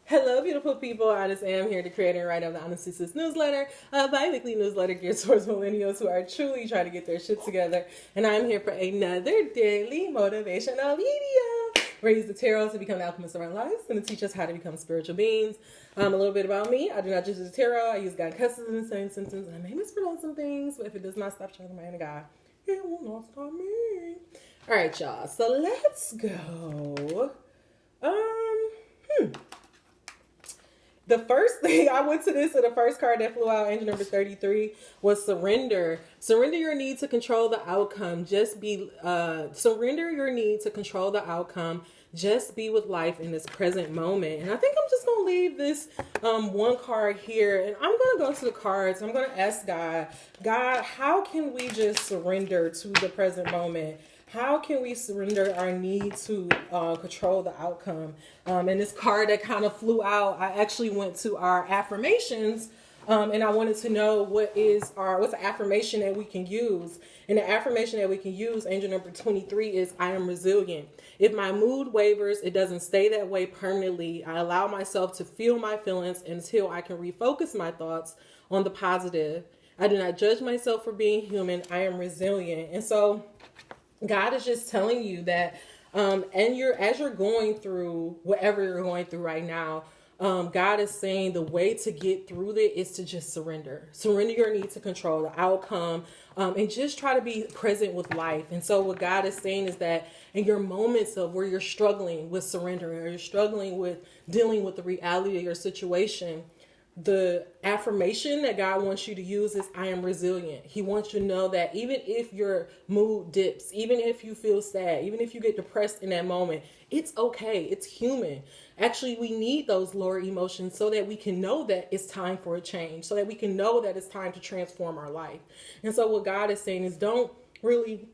Hello, beautiful people. I just am here to create and write of the Honesty Sis newsletter, a bi-weekly newsletter geared towards millennials who are truly trying to get their shit together. And I'm here for another daily motivational video. We're using the tarot to become the alchemists of our lives and to teach us how to become spiritual beings. A little bit about me. I do not just use the tarot. I use God cusses in the same sentence. And I may mispronounce some things, but if it does not stop showing the man of God, it will not stop me. All right, y'all. So let's go. The first thing I went to this, and the first card that flew out, angel number 33, was surrender. Surrender your need to control the outcome. Surrender your need to control the outcome. Just be with life in this present moment. And I think I'm just going to leave this one card here. And I'm going to go to the cards. I'm going to ask God, how can we just surrender to the present moment? How can we surrender our need to control the outcome? And this card that kind of flew out, I actually went to our affirmations, and I wanted to know what's the affirmation that we can use. And the affirmation that we can use, angel number 23, is I am resilient. If my mood wavers, it doesn't stay that way permanently. I allow myself to feel my feelings until I can refocus my thoughts on the positive. I do not judge myself for being human. I am resilient. And so God is just telling you that, as you're going through whatever you're going through right now, God is saying the way to get through it is to just surrender. Surrender your need to control the outcome, and just try to be present with life. And so what God is saying is that in your moments of where you're struggling with surrendering, or you're struggling with dealing with the reality of your situation, the affirmation that God wants you to use is I am resilient. He wants you to know that even if your mood dips, even if you feel sad, even if you get depressed in that moment, it's okay. It's human. Actually, we need those lower emotions so that we can know that it's time for a change, so that we can know that it's time to transform our life. And so what God is saying is don't really,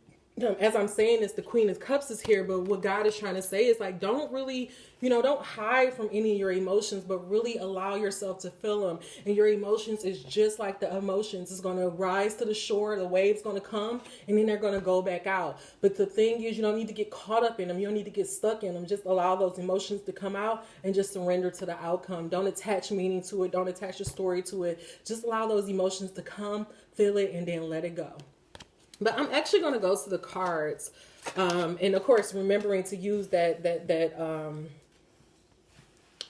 as I'm saying this, the Queen of Cups is here, but what God is trying to say is like, don't really, don't hide from any of your emotions, but really allow yourself to feel them. And your emotions is just like the emotions. It's going to rise to the shore, the wave's going to come, and then they're going to go back out. But the thing is, you don't need to get caught up in them. You don't need to get stuck in them. Just allow those emotions to come out and just surrender to the outcome. Don't attach meaning to it. Don't attach a story to it. Just allow those emotions to come, feel it, and then let it go. But I'm actually going to go to the cards, and of course, remembering to use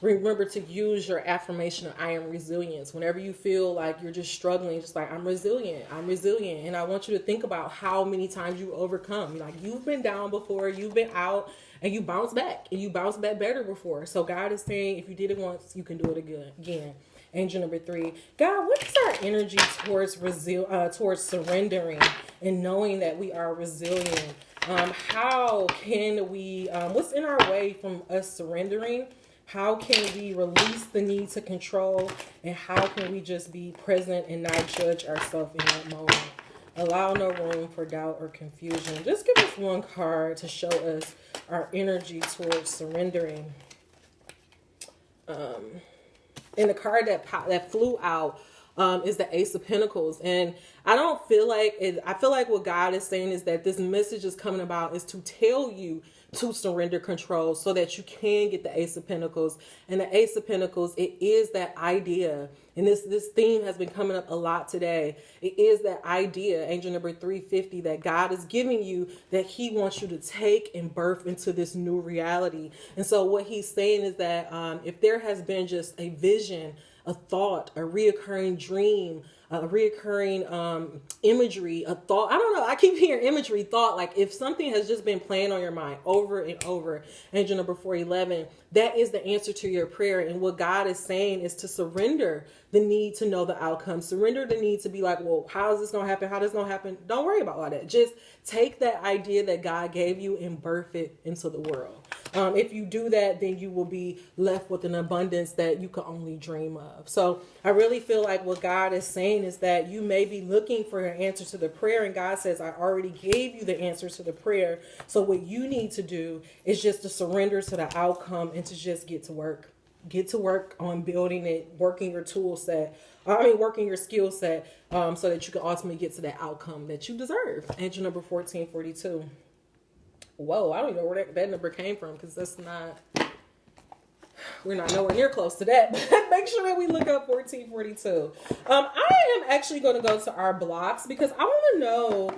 remember to use your affirmation of I am resilient. Whenever you feel like you're just struggling, just like I'm resilient. And I want you to think about how many times you overcome. Like you've been down before, you've been out, and you bounce back, and you bounce back better before. So God is saying, if you did it once, you can do it again. Angel number 3. God, what is our energy towards surrendering and knowing that we are resilient? How can we, what's in our way from us surrendering? How can we release the need to control? And how can we just be present and not judge ourselves in that moment? Allow no room for doubt or confusion. Just give us one card to show us our energy towards surrendering. And the card that flew out is the Ace of Pentacles. And I don't feel like it. I feel like what God is saying is that this message is coming about is to tell you to surrender control so that you can get the Ace of Pentacles. And the Ace of Pentacles, it is that idea. And this theme has been coming up a lot today. It is that idea, angel number 350, that God is giving you, that he wants you to take and birth into this new reality. And so what he's saying is that if there has been just a vision, a thought, a reoccurring dream, a reoccurring imagery, a thought. I don't know. I keep hearing imagery, thought. Like if something has just been playing on your mind over and over, angel number 411, that is the answer to your prayer. And what God is saying is to surrender the need to know the outcome. Surrender the need to be like, well, how is this going to happen? How does this going to happen? Don't worry about all that. Just take that idea that God gave you and birth it into the world. If you do that, then you will be left with an abundance that you could only dream of. So I really feel like what God is saying is that you may be looking for an answer to the prayer, and God says, I already gave you the answer to the prayer. So what you need to do is just to surrender to the outcome and to just get to work. Get to work on building it, working your tool set. Working your skill set so that you can ultimately get to that outcome that you deserve. Angel number 1442. Whoa, I don't even know where that number came from because that's not... we're not nowhere near close to that, but make sure that we look up 1442. I am actually going to go to our blocks because I want to know,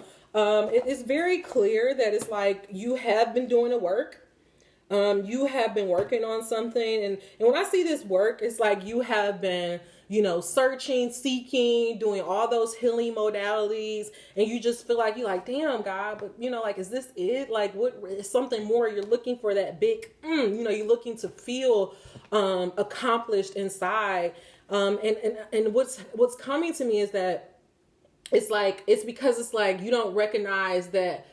it's very clear that it's like you have been doing the work. You have been working on something. And when I see this work, it's like you have been, searching, seeking, doing all those healing modalities. And you just feel like you're like, damn, God, but is this it? Like, what is something more? You're looking for that big, you're looking to feel accomplished inside. And what's coming to me is that it's because it's like you don't recognize that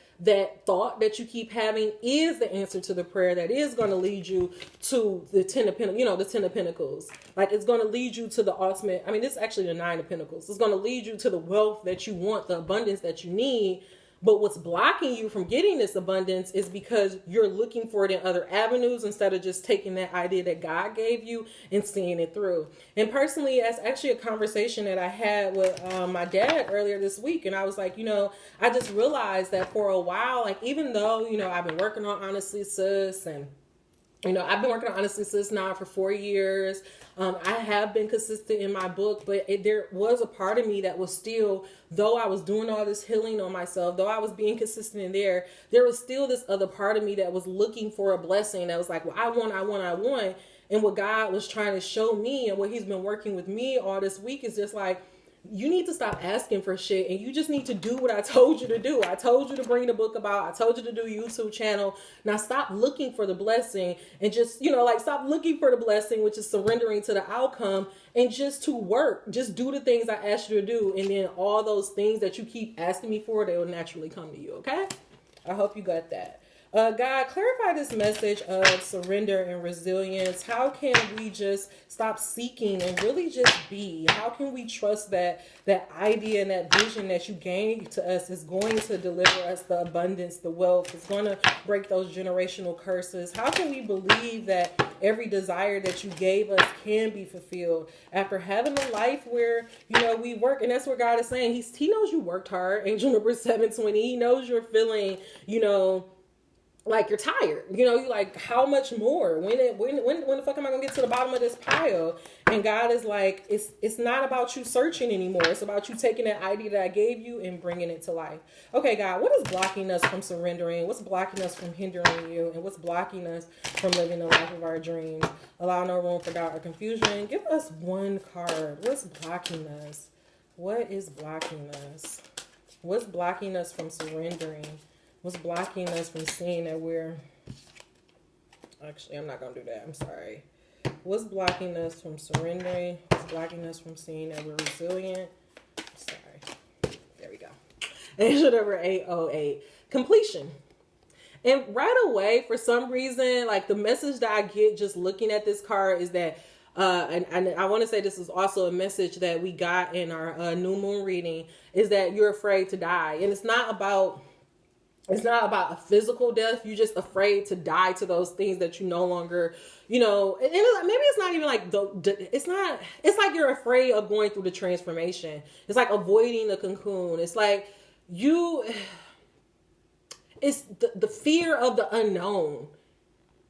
thought that you keep having is the answer to the prayer that is going to lead you to the 10 of Pentacles, the 10 of Pentacles. Like, it's going to lead you to the ultimate. I mean, this is actually the 9 of Pentacles. It's going to lead you to the wealth that you want, the abundance that you need. But what's blocking you from getting this abundance is because you're looking for it in other avenues instead of just taking that idea that God gave you and seeing it through. And personally, that's actually a conversation that I had with my dad earlier this week. And I was like, I just realized that for a while, like, even though, I've been working on Honestly Sis, and I've been working on Honestly Sis now for 4 years. I have been consistent in my book, but there was a part of me that was still, though I was doing all this healing on myself, though I was being consistent in there was still this other part of me that was looking for a blessing. That was like, well, I want. And what God was trying to show me and what he's been working with me all this week is just like, you need to stop asking for shit and you just need to do what I told you to do. I told you to bring the book about. I told you to do a YouTube channel. Now stop looking for the blessing and just, stop looking for the blessing, which is surrendering to the outcome, and just to work. Just do the things I asked you to do. And then all those things that you keep asking me for, they will naturally come to you. Okay? I hope you got that. God, clarify this message of surrender and resilience. How can we just stop seeking and really just be? How can we trust that idea and that vision that you gave to us is going to deliver us the abundance, the wealth? It's going to break those generational curses. How can we believe that every desire that you gave us can be fulfilled after having a life where, we work? And that's what God is saying. He knows you worked hard. Angel number 720. He knows you're feeling, like you're tired, you like, how much more? When the fuck am I gonna get to the bottom of this pile? And God is like, it's not about you searching anymore. It's about you taking that idea that I gave you and bringing it to life. Okay, God, what is blocking us from surrendering? What's blocking us from hindering you? And what's blocking us from living the life of our dreams? Allow no room for doubt or confusion. Give us one card. What's blocking us? What is blocking us? What's blocking us from surrendering? What's blocking us from seeing that we're... Actually, I'm not going to do that. I'm sorry. What's blocking us from surrendering? What's blocking us from seeing that we're resilient? Sorry. There we go. Angel number 808. Completion. And right away, for some reason, like the message that I get just looking at this card is that, and I want to say this is also a message that we got in our new moon reading, is that you're afraid to die. And it's not about a physical death. You're just afraid to die to those things that you no longer, and maybe it's not even like it's like you're afraid of going through the transformation. It's like avoiding the cocoon. It's like it's the fear of the unknown.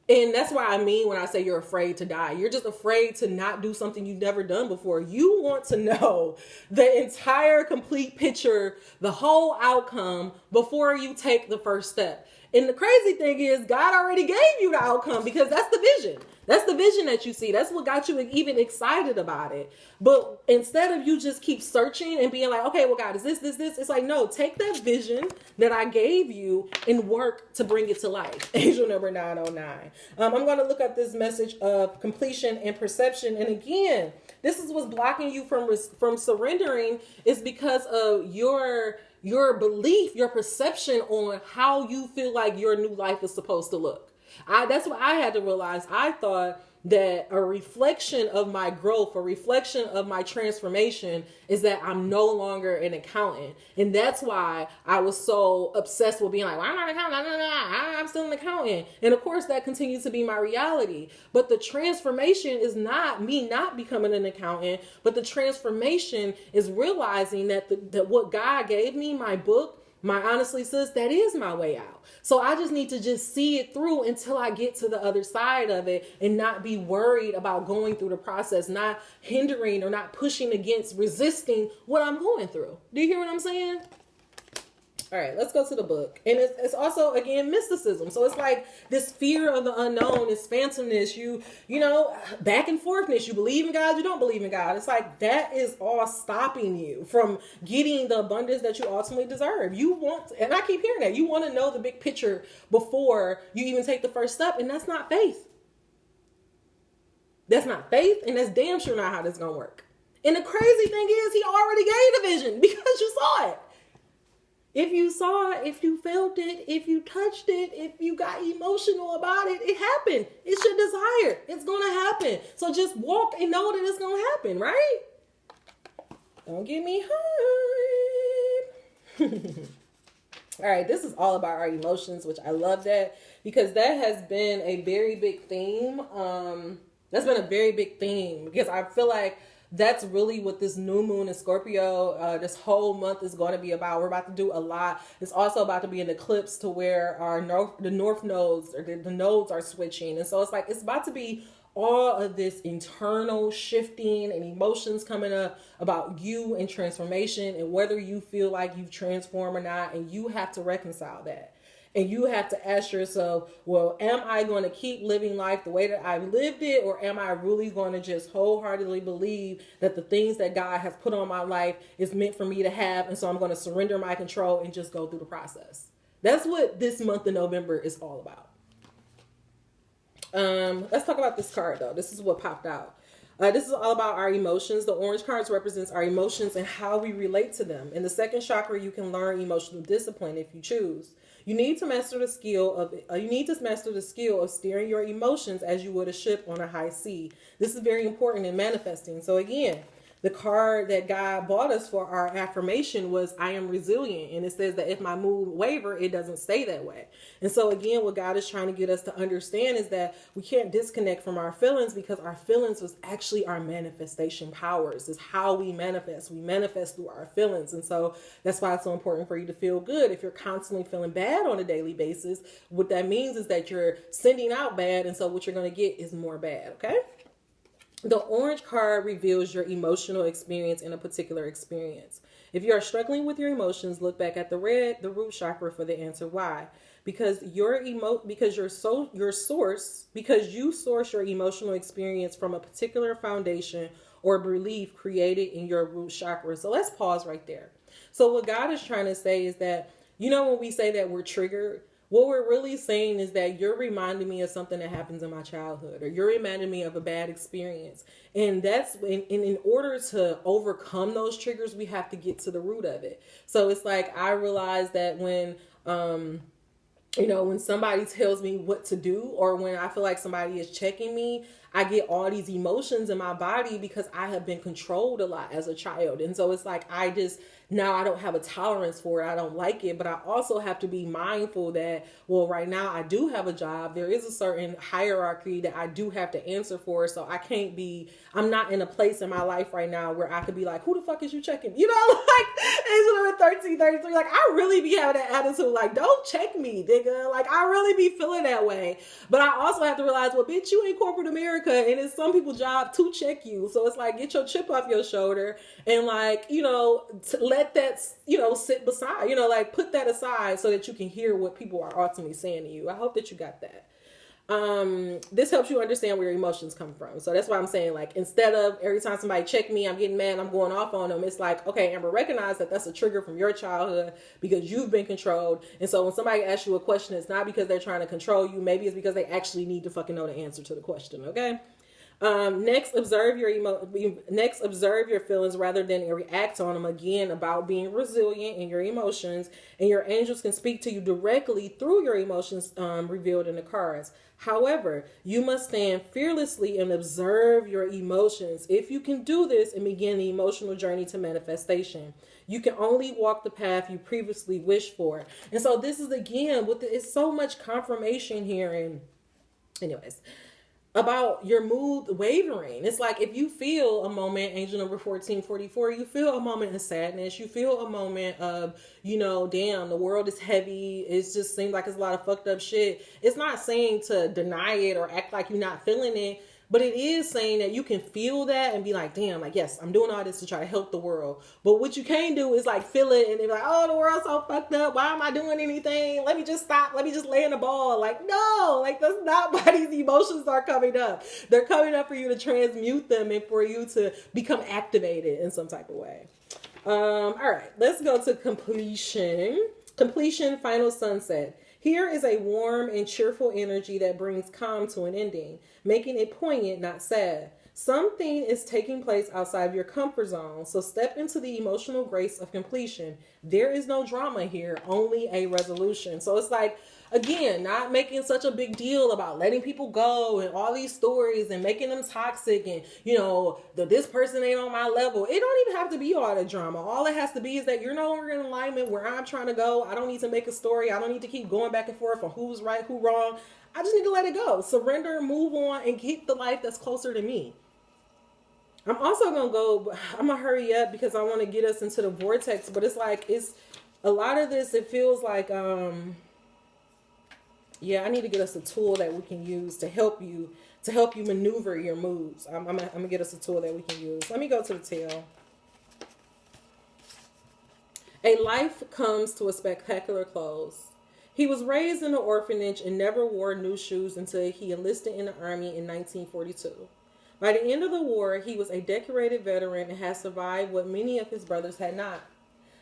And that's what I mean when I say you're afraid to die. You're just afraid to not do something you've never done before. You want to know the entire complete picture, the whole outcome before you take the first step. And the crazy thing is God already gave you the outcome because that's the vision. That's the vision that you see. That's what got you even excited about it. But instead of you just keep searching and being like, okay, well, God, is this? It's like, no, take that vision that I gave you and work to bring it to life. Angel number 909. I'm going to look up this message of completion and perception. And again, this is what's blocking you from surrendering, is because of your belief, your perception on how you feel like your new life is supposed to look. That's what I had to realize. I thought that a reflection of my growth, a reflection of my transformation, is that I'm no longer an accountant. And that's why I was so obsessed with being like, well, I'm not an accountant. No, I'm still an accountant. And of course that continues to be my reality. But the transformation is not me not becoming an accountant, but the transformation is realizing that what God gave me, my book, my honestly, sis, that is my way out. So I just need to just see it through until I get to the other side of it and not be worried about going through the process, not hindering or not pushing against, resisting what I'm going through. Do you hear what I'm saying? All right, let's go to the book. And it's also, again, mysticism. So it's like this fear of the unknown, this phantomness, you know, back and forthness. You believe in God, you don't believe in God. It's like that is all stopping you from getting the abundance that you ultimately deserve. You want, and I keep hearing that, you want to know the big picture before you even take the first step. And that's not faith. That's not faith. And that's damn sure not how this is going to work. And the crazy thing is, he already gave the vision because you saw it. If you saw it, if you felt it, if you touched it, if you got emotional about it, it happened. It's your desire. It's going to happen. So just walk and know that it's going to happen, right? Don't get me hyped. All right, this is all about our emotions, which I love that because that has been a very big theme. That's been a very big theme because I feel like that's really what this new moon in Scorpio, this whole month is going to be about. We're about to do a lot. It's also about to be an eclipse to where the north nodes or the nodes are switching. And so it's like, it's about to be all of this internal shifting and emotions coming up about you and transformation and whether you feel like you've transformed or not. And you have to reconcile that. And you have to ask yourself, well, am I going to keep living life the way that I lived it? Or am I really going to just wholeheartedly believe that the things that God has put on my life is meant for me to have? And so I'm going to surrender my control and just go through the process. That's what this month of November is all about. Let's talk about this card, though. This is what popped out. This is all about our emotions. The orange cards represents our emotions and how we relate to them. In the second chakra, you can learn emotional discipline if you choose. You need to master the skill of steering your emotions as you would a ship on a high sea. This is very important in manifesting. So again, the card that God bought us for our affirmation was I am resilient. And it says that if my mood waver, it doesn't stay that way. And so again, what God is trying to get us to understand is that we can't disconnect from our feelings because our feelings was actually our manifestation powers. It's how we manifest. We manifest through our feelings. And so that's why it's so important for you to feel good. If you're constantly feeling bad on a daily basis, what that means is that you're sending out bad. And so what you're going to get is more bad. Okay. The orange card reveals your emotional experience in a particular experience. If you are struggling with your emotions, look back at the red, the root chakra, for the answer why. Because you source your emotional experience from a particular foundation or belief created in your root chakra. So let's pause right there. So what God is trying to say is that, you know, when we say that we're triggered, what we're really saying is that you're reminding me of something that happens in my childhood, or you're reminding me of a bad experience. And that's in order to overcome those triggers, we have to get to the root of it. So it's like, I realize that when somebody tells me what to do, or when I feel like somebody is checking me, I get all these emotions in my body because I have been controlled a lot as a child. And so it's like, now I don't have a tolerance for it. I don't like it, but I also have to be mindful that, well, right now I do have a job. There is a certain hierarchy that I do have to answer for. So I'm not in a place in my life right now where I could be like, who the fuck is you checking? You know, like Angela at 1333, like I really be having that attitude, like, don't check me, nigga. Like I really be feeling that way. But I also have to realize, well, bitch, you in corporate America and it's some people's job to check you. So it's like, get your chip off your shoulder and like, let that, sit beside, like put that aside so that you can hear what people are ultimately saying to you. I hope that you got that. This helps you understand where your emotions come from. So that's why I'm saying, like, instead of every time somebody check me, I'm getting mad, I'm going off on them. It's like, okay, Amber, recognize that that's a trigger from your childhood because you've been controlled. And so when somebody asks you a question, it's not because they're trying to control you. Maybe it's because they actually need to fucking know the answer to the question. Okay. Next, observe your feelings rather than react on them. Again, about being resilient in your emotions, and your angels can speak to you directly through your emotions, revealed in the cards. However, you must stand fearlessly and observe your emotions. If you can do this and begin the emotional journey to manifestation, you can only walk the path you previously wished for. And so this is, again, it's so much confirmation here. And anyways, about your mood wavering. It's like if you feel a moment, angel number 1444, you feel a moment of sadness. You feel a moment of, damn, the world is heavy. It just seems like it's a lot of fucked up shit. It's not saying to deny it or act like you're not feeling it. But it is saying that you can feel that and be like, damn, like, yes, I'm doing all this to try to help the world. But what you can't do is like feel it and be like, oh, the world's so fucked up. Why am I doing anything? Let me just stop. Let me just lay in the ball. Like, no, like that's not why these emotions are coming up. They're coming up for you to transmute them and for you to become activated in some type of way. All right, let's go to completion. Completion, final sunset. Here is a warm and cheerful energy that brings calm to an ending, making it poignant, not sad. Something is taking place outside of your comfort zone, so step into the emotional grace of completion. There is no drama here, only a resolution. So it's like, again, not making such a big deal about letting people go and all these stories and making them toxic and, this person ain't on my level. It don't even have to be all the drama. All it has to be is that you're no longer in alignment where I'm trying to go. I don't need to make a story. I don't need to keep going back and forth on who's right, who wrong. I just need to let it go. Surrender, move on, and keep the life that's closer to me. I'm also I'm going to hurry up because I want to get us into the vortex, but it's like, it's a lot of this, it feels like, I need to get us a tool that we can use to help you maneuver your moods. I'm gonna get us a tool that we can use. Let me go to the tail. A life comes to a spectacular close. He was raised in an orphanage and never wore new shoes until he enlisted in the army in 1942. By the end of the war, he was a decorated veteran and had survived what many of his brothers had not.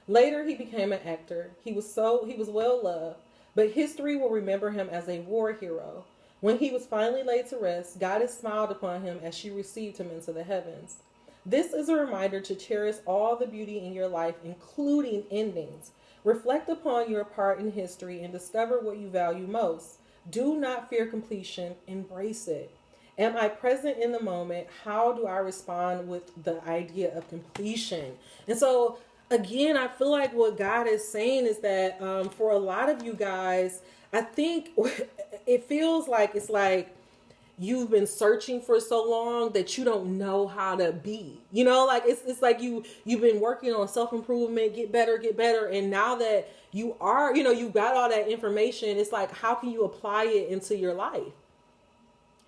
Later, he became an actor. He was well loved. But history will remember him as a war hero. When he was finally laid to rest, Goddess smiled upon him as she received him into the heavens. This is a reminder to cherish all the beauty in your life, including endings. Reflect upon your part in history and discover what you value most. Do not fear completion. Embrace it. Am I present in the moment? How do I respond with the idea of completion? And so, again, I feel like what God is saying is that for a lot of you guys, I think it feels like it's like you've been searching for so long that you don't know how to be. Like it's like you've been working on self-improvement, get better. And now that you are, you've got all that information, it's like, how can you apply it into your life?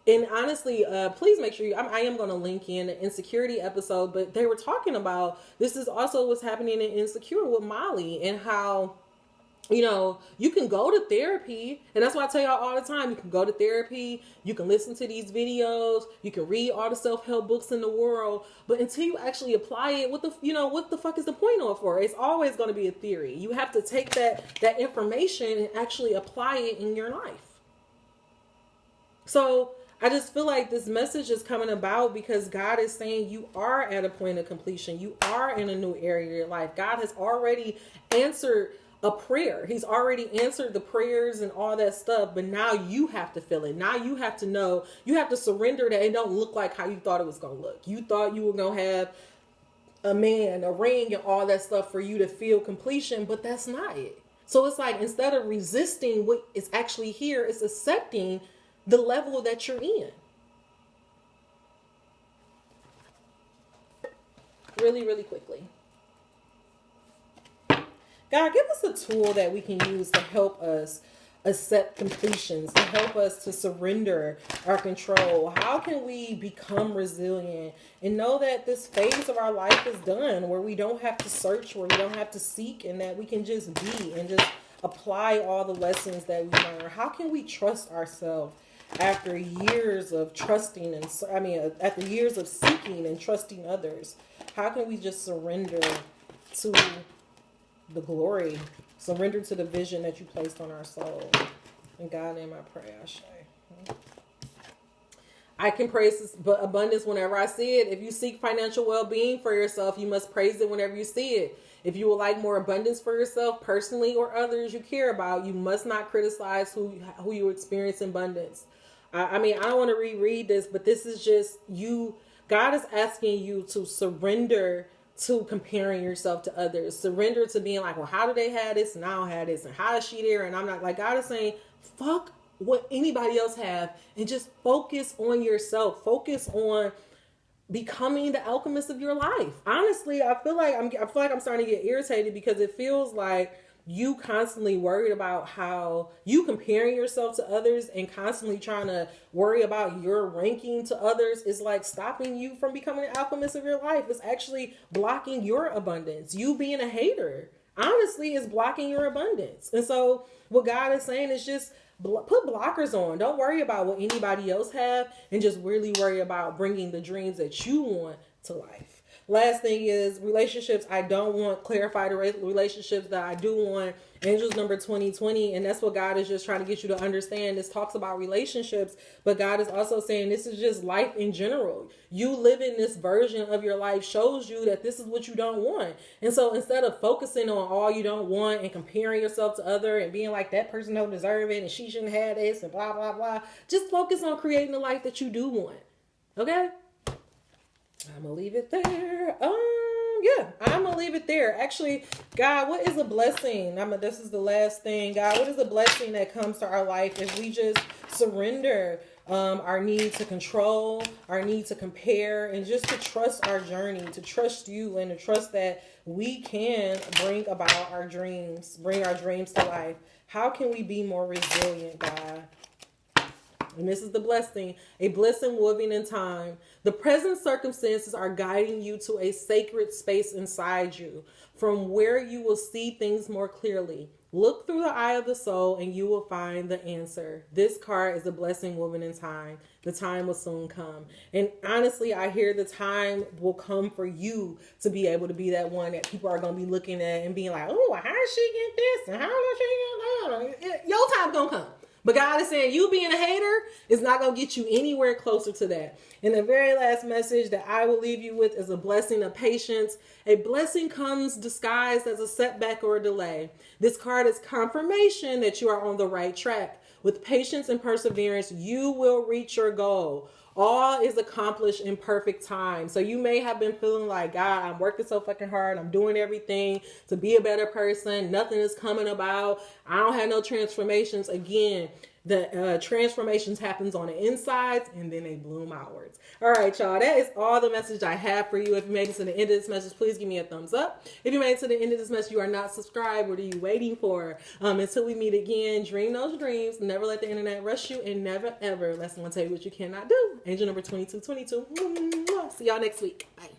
And honestly, please make sure I am going to link in the insecurity episode, but they were talking about, this is also what's happening in Insecure with Molly and how, you can go to therapy. And that's why I tell y'all all the time, you can go to therapy, you can listen to these videos, you can read all the self-help books in the world. But until you actually apply it, what the fuck is the point of it for? It's always going to be a theory. You have to take that information and actually apply it in your life. So I just feel like this message is coming about because God is saying you are at a point of completion. You are in a new area of your life. God has already answered a prayer. He's already answered the prayers and all that stuff. But now you have to feel it. Now you have to know. You have to surrender that it don't look like how you thought it was going to look. You thought you were going to have a man, a ring, and all that stuff for you to feel completion. But that's not it. So it's like, instead of resisting what is actually here, it's accepting the level that you're in. Really, really quickly. God, give us a tool that we can use to help us accept completions, to help us to surrender our control. How can we become resilient and know that this phase of our life is done, where we don't have to search, where we don't have to seek, and that we can just be and just apply all the lessons that we learn? How can we trust ourselves after years of trusting after years of seeking and trusting others? How can we just surrender to the glory, surrender to the vision that you placed on our soul? In God's name I pray, Ashe. I can praise this abundance whenever I see it. If you seek financial well-being for yourself, you must praise it whenever you see it. If you would like more abundance for yourself personally or others you care about, you must not criticize who you experience abundance. I don't want to reread this, but this is just you. God is asking you to surrender to comparing yourself to others. Surrender to being like, well, how do they have this and I don't have this? And how is she there? And I'm not. Like, God is saying, fuck what anybody else have, and just focus on yourself. Focus on becoming the alchemist of your life. Honestly, I feel like I'm starting to get irritated because it feels like you constantly worried about how you comparing yourself to others and constantly trying to worry about your ranking to others is like stopping you from becoming the alchemist of your life. It's actually blocking your abundance. You being a hater, honestly, is blocking your abundance. And so what God is saying is just put blockers on. Don't worry about what anybody else have, and just really worry about bringing the dreams that you want to life. Last thing is relationships. I don't want clarified relationships that I do want. Angels number 2020. And that's what God is just trying to get you to understand. This talks about relationships, but God is also saying this is just life in general. You living this version of your life shows you that this is what you don't want. And so instead of focusing on all you don't want and comparing yourself to other and being like that person don't deserve it and she shouldn't have this and blah, blah, blah, just focus on creating the life that you do want. Okay? I'm gonna leave it there. Yeah, I'm gonna leave it there. Actually, God, what is a blessing? This is the last thing. God, what is a blessing that comes to our life if we just surrender our need to control, our need to compare, and just to trust our journey, to trust you, and to trust that we can bring about our dreams, bring our dreams to life. How can we be more resilient, God? And this is the blessing, a blessing woven in time. The present circumstances are guiding you to a sacred space inside you, from where you will see things more clearly. Look through the eye of the soul and you will find the answer. This card is a blessing woven in time. The time will soon come. And honestly, I hear the time will come for you to be able to be that one that people are going to be looking at and being like, oh, how did she get this? And how did she get that? Your time's going to come. But God is saying you being a hater is not going to get you anywhere closer to that. And the very last message that I will leave you with is a blessing of patience. A blessing comes disguised as a setback or a delay. This card is confirmation that you are on the right track. With patience and perseverance, you will reach your goal. All is accomplished in perfect time. So you may have been feeling like, God, I'm working so fucking hard. I'm doing everything to be a better person. Nothing is coming about. I don't have no transformations. Again, the transformations happens on the insides and then they bloom outwards. All right, y'all. That is all the message I have for you. If you made it to the end of this message, please give me a thumbs up. If you made it to the end of this message, you are not subscribed. What are you waiting for? Until we meet again, dream those dreams. Never let the internet rush you, and never, ever let someone tell you what you cannot do. Angel number 2222. See y'all next week. Bye.